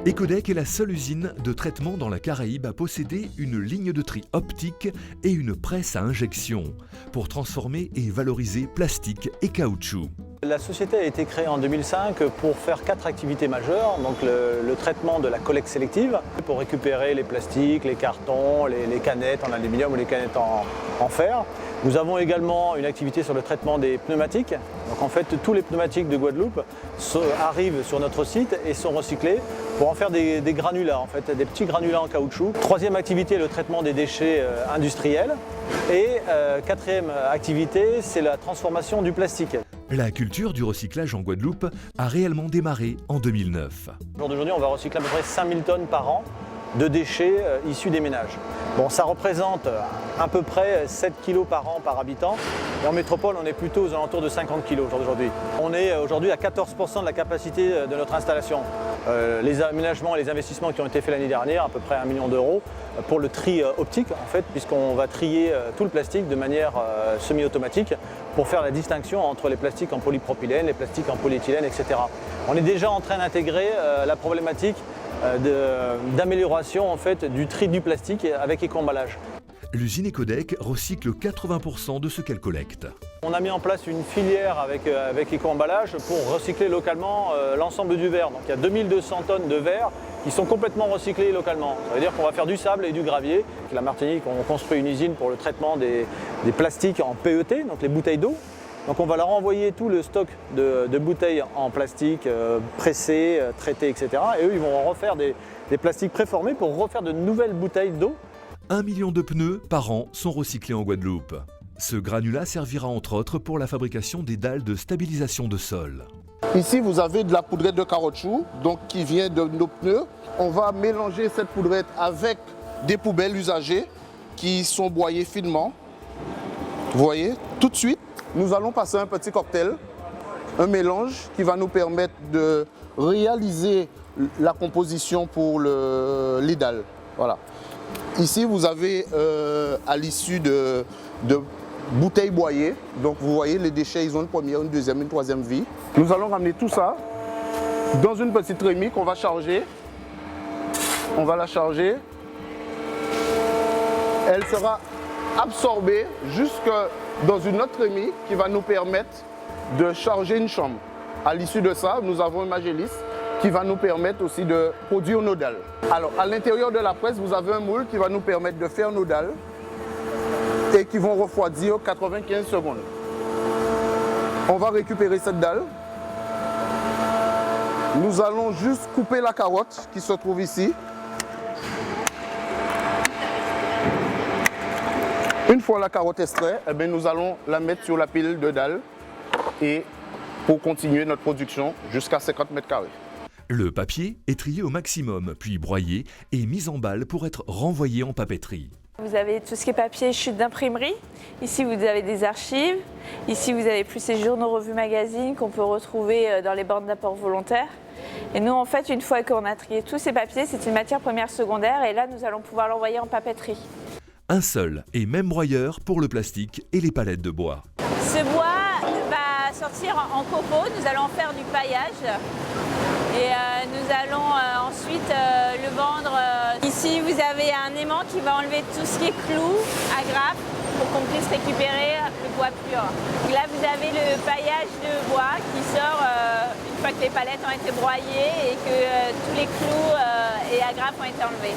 Ecodec est la seule usine de traitement dans la Caraïbe à posséder une ligne de tri optique et une presse à injection pour transformer et valoriser plastique et caoutchouc. La société a été créée en 2005 pour faire 4 activités majeures. Donc le traitement de la collecte sélective pour récupérer les plastiques, les cartons, les canettes en aluminium ou les canettes en fer. Nous avons également une activité sur le traitement des pneumatiques. Donc en fait, tous les pneumatiques de Guadeloupe arrivent sur notre site et sont recyclés pour en faire des granulats, en fait, des petits granulats en caoutchouc. Troisième activité, le traitement des déchets industriels. Et quatrième activité, c'est la transformation du plastique. La culture du recyclage en Guadeloupe a réellement démarré en 2009. Au jour d'aujourd'hui, on va recycler à peu près 5000 tonnes par an de déchets issus des ménages. Bon, ça représente à peu près 7 kg par an par habitant. Et en métropole, on est plutôt aux alentours de 50 kg aujourd'hui. On est aujourd'hui à 14% de la capacité de notre installation. Les aménagements et les investissements qui ont été faits l'année dernière, à peu près 1 million d'euros, pour le tri optique, en fait, puisqu'on va trier tout le plastique de manière semi-automatique pour faire la distinction entre les plastiques en polypropylène, les plastiques en polyéthylène, etc. On est déjà en train d'intégrer la problématique d'amélioration en fait, du tri du plastique avec éco-emballage. L'usine Ecodec recycle 80% de ce qu'elle collecte. On a mis en place une filière avec éco-emballage pour recycler localement l'ensemble du verre. Donc il y a 2200 tonnes de verre qui sont complètement recyclés localement. Ça veut dire qu'on va faire du sable et du gravier. À la Martinique, on construit une usine pour le traitement des plastiques en PET, donc les bouteilles d'eau. Donc on va leur envoyer tout le stock de bouteilles en plastique pressées, traitées, etc. Et eux, ils vont refaire des plastiques préformés pour refaire de nouvelles bouteilles d'eau. 1 million de pneus par an sont recyclés en Guadeloupe. Ce granulat servira entre autres pour la fabrication des dalles de stabilisation de sol. Ici, vous avez de la poudrette de caoutchouc donc qui vient de nos pneus. On va mélanger cette poudrette avec des poubelles usagées qui sont broyées finement. Vous voyez, tout de suite, nous allons passer un petit cocktail, un mélange qui va nous permettre de réaliser la composition pour les dalles. Voilà. Ici, vous avez à l'issue de bouteilles broyées. Donc, vous voyez, les déchets, ils ont une première, une deuxième, une troisième vie. Nous allons ramener tout ça dans une petite rémy qu'on va charger. On va la charger. Elle sera absorbée jusque dans une autre rémy qui va nous permettre de charger une chambre. À l'issue de ça, nous avons un Magélis qui va nous permettre aussi de produire nos dalles. Alors, à l'intérieur de la presse, vous avez un moule qui va nous permettre de faire nos dalles et qui vont refroidir 95 secondes. On va récupérer cette dalle. Nous allons juste couper la carotte qui se trouve ici. Une fois la carotte extraite, eh bien, nous allons la mettre sur la pile de dalles et pour continuer notre production jusqu'à 50 mètres carrés. Le papier est trié au maximum, puis broyé et mis en balle pour être renvoyé en papeterie. Vous avez tout ce qui est papier chute d'imprimerie. Ici, vous avez des archives. Ici, vous avez plus ces journaux, revues, magazines qu'on peut retrouver dans les bornes d'apport volontaire. Et nous, en fait, une fois qu'on a trié tous ces papiers, c'est une matière première secondaire et là, nous allons pouvoir l'envoyer en papeterie. Un seul et même broyeur pour le plastique et les palettes de bois. Ce bois va sortir en copeaux. Nous allons en faire du paillage. Et nous allons ensuite le vendre. Ici, vous avez un aimant qui va enlever tout ce qui est clous, agrafes, pour qu'on puisse récupérer le bois pur. Donc là, vous avez le paillage de bois qui sort une fois que les palettes ont été broyées et que tous les clous et agrafes ont été enlevés.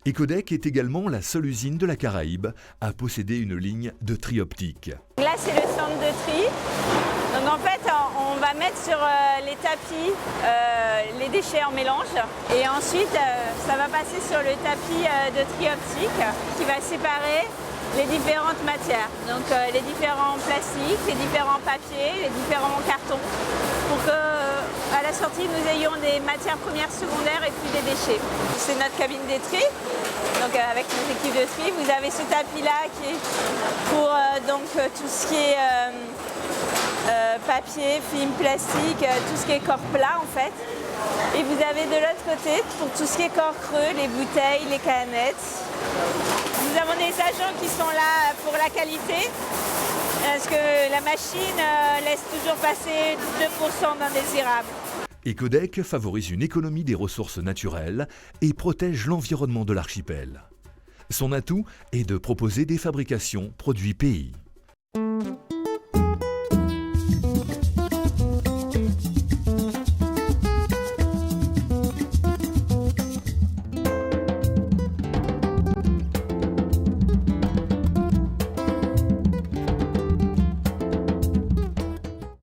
Ecodec est également la seule usine de la Caraïbe à posséder une ligne de tri optique. Là, c'est le centre de tri. Donc en fait, on va mettre sur les tapis les déchets en mélange et ensuite ça va passer sur le tapis de tri optique qui va séparer les différentes matières. Donc les différents plastiques, les différents papiers, les différents cartons pour qu'à la sortie nous ayons des matières premières secondaires et puis des déchets. C'est notre cabine des tri. Donc avec nos équipes de tri, vous avez ce tapis là qui est pour tout ce qui est papier, film, plastique, tout ce qui est corps plat en fait. Et vous avez de l'autre côté pour tout ce qui est corps creux, les bouteilles, les canettes. Nous avons des agents qui sont là pour la qualité. parce que la machine laisse toujours passer 2% d'indésirables. Ecodec favorise une économie des ressources naturelles et protège l'environnement de l'archipel. Son atout est de proposer des fabrications produits pays.